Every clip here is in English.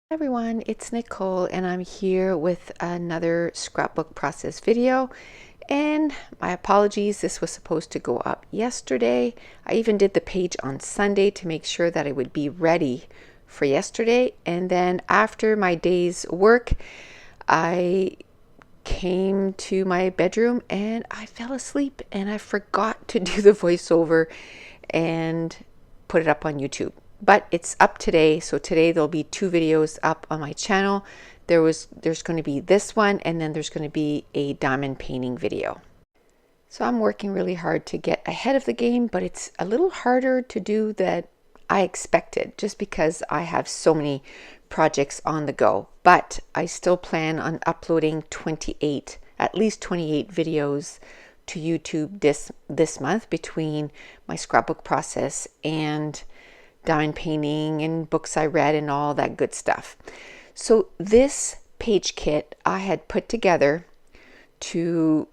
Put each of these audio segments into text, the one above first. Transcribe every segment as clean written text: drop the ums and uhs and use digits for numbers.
Everyone, it's Nicole and I'm here with another scrapbook process video. And my apologies, this was supposed to go up yesterday. I even did the page on Sunday to make sure that it would be ready for yesterday. And then after my day's work, I came to my bedroom and I fell asleep and I forgot to do the voiceover and put it up on YouTube. But it's up today, so today there'll be two videos up on my channel. There's going to be this one, and then there's going to be a diamond painting video. So I'm working really hard to get ahead of the game, but it's a little harder to do than I expected just because I have so many projects on the go. But I still plan on uploading at least 28 videos to YouTube this month between my scrapbook process and diamond painting and books I read and all that good stuff. So this page kit I had put together to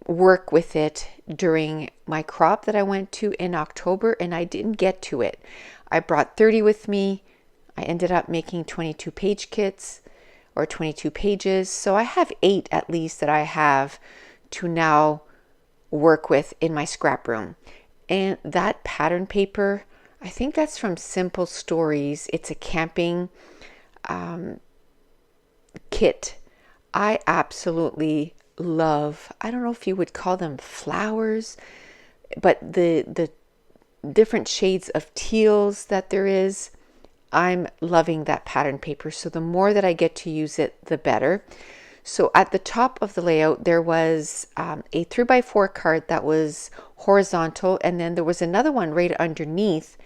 work with it during my crop that I went to in October, and I didn't get to it. I brought 30 with me. I ended up making 22 page kits or 22 pages. So I have 8 at least that I have to now work with in my scrap room. And that pattern paper, I think that's from Simple Stories. It's a camping kit. I absolutely love, I don't know if you would call them flowers, but the different shades of teals that there is. I'm loving that pattern paper. So the more that I get to use it, the better. So at the top of the layout, there was a 3x4 card that was horizontal, and then there was another one right underneath.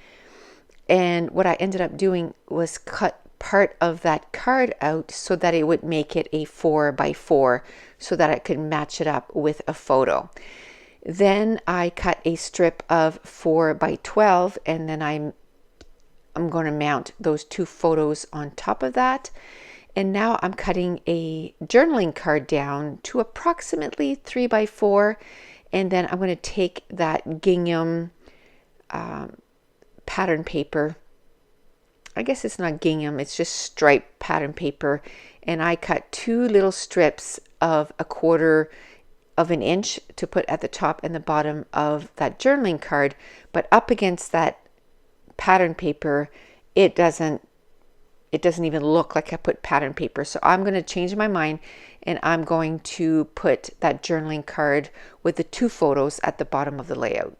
And what I ended up doing was cut part of that card out so that it would make it a 4x4 so that I could match it up with a photo. Then I cut a strip of 4x12, and then I'm going to mount those two photos on top of that. And now I'm cutting a journaling card down to approximately 3x4. And then I'm going to take that gingham pattern paper. I guess it's not gingham, it's just striped pattern paper. And I cut 2 little strips of 1/4 of an inch to put at the top and the bottom of that journaling card. But up against that pattern paper, it doesn't even look like I put pattern paper. So I'm going to change my mind, and I'm going to put that journaling card with the 2 photos at the bottom of the layout.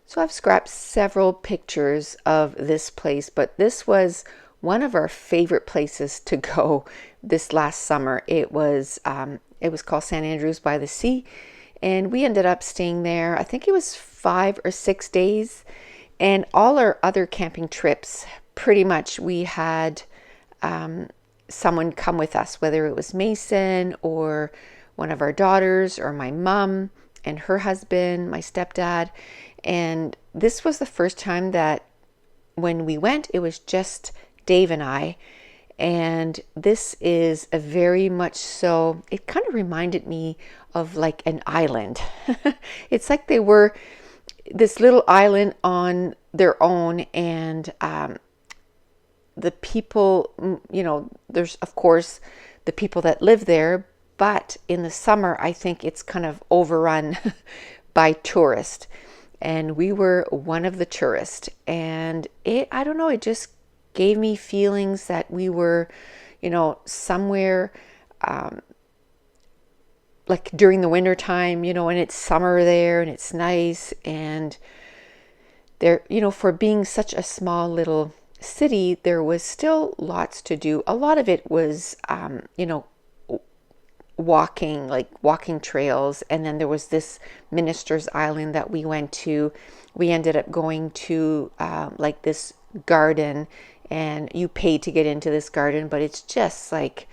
So I've scrapped several pictures of this place, but this was one of our favorite places to go this last summer. It was called St. Andrews by the Sea, and we ended up staying there. I think it was 5 or 6 days. And all our other camping trips, pretty much we had someone come with us, whether it was Mason or one of our daughters or my mom and her husband, my stepdad. And this was the first time that when we went, it was just Dave and I. And this is a very much so, it kind of reminded me of like an island. It's like they were this little island on their own, and the people, there's of course the people that live there, but in the summer I think it's kind of overrun by tourists, and we were one of the tourists. And I don't know, it just gave me feelings that we were, somewhere like during the winter time, and it's summer there and it's nice. And there, for being such a small little city, there was still lots to do. A lot of it was, walking trails. And then there was this Minister's Island that we went to. We ended up going to like this garden, and you pay to get into this garden, but it's just like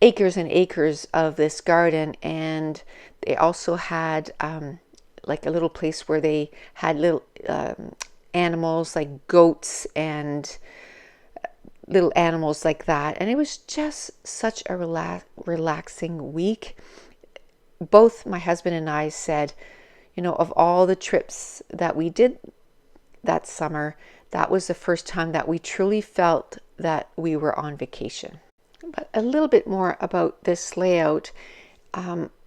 acres and acres of this garden. And they also had like a little place where they had little animals like goats and little animals like that. And it was just such a relaxing week. Both my husband and I said, of all the trips that we did that summer, that was the first time that we truly felt that we were on vacation. But a little bit more about this layout.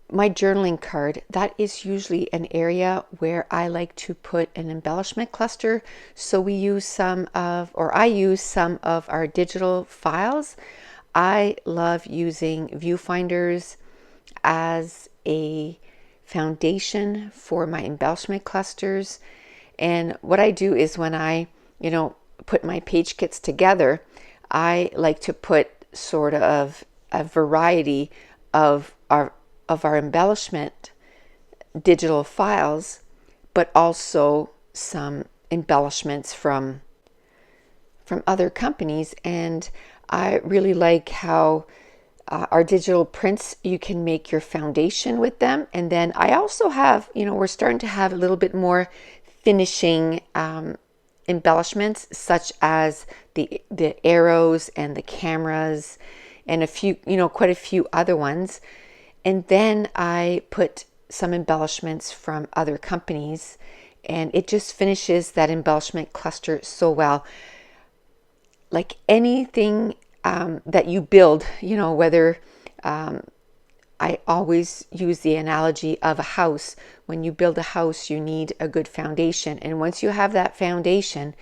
My journaling card, that is usually an area where I like to put an embellishment cluster. So I use some of our digital files. I love using viewfinders as a foundation for my embellishment clusters. And what I do is when I, put my page kits together, I like to put sort of a variety of our embellishment digital files, but also some embellishments from other companies. And I really like how our digital prints, you can make your foundation with them. And then I also have, we're starting to have a little bit more finishing embellishments, such as the arrows and the cameras and a few, quite a few other ones. And then I put some embellishments from other companies, and it just finishes that embellishment cluster so well. Like anything that you build, whether I always use the analogy of a house. When you build a house, you need a good foundation. And once you have that foundation,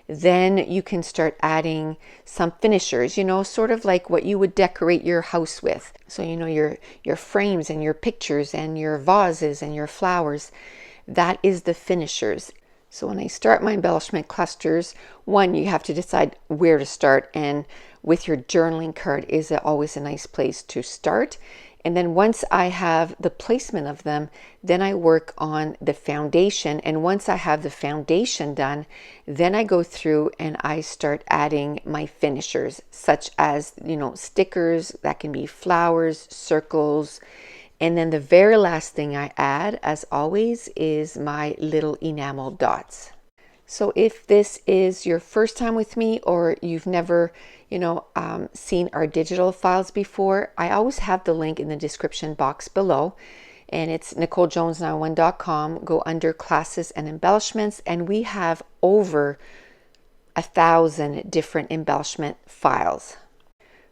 then you can start adding some finishers, sort of like what you would decorate your house with. So, your frames and your pictures and your vases and your flowers, that is the finishers. So when I start my embellishment clusters, one, you have to decide where to start. And with your journaling card is always a nice place to start. And then once I have the placement of them, then I work on the foundation. And once I have the foundation done, then I go through and I start adding my finishers, such as, stickers, that can be flowers, circles. And then the very last thing I add, as always, is my little enamel dots. So if this is your first time with me, or you've never, seen our digital files before, I always have the link in the description box below. And it's NicoleJones91.com. Go under classes and embellishments, and we have over 1,000 different embellishment files,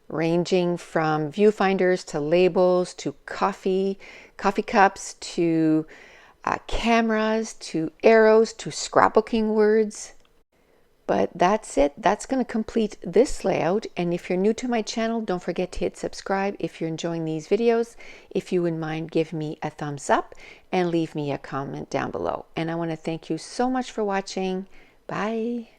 ranging from viewfinders to labels to coffee cups to cameras to arrows to scrapbooking words. But that's it. That's going to complete this layout. And if you're new to my channel, don't forget to hit subscribe if you're enjoying these videos. If you wouldn't mind, give me a thumbs up and leave me a comment down below. And I want to thank you so much for watching. Bye.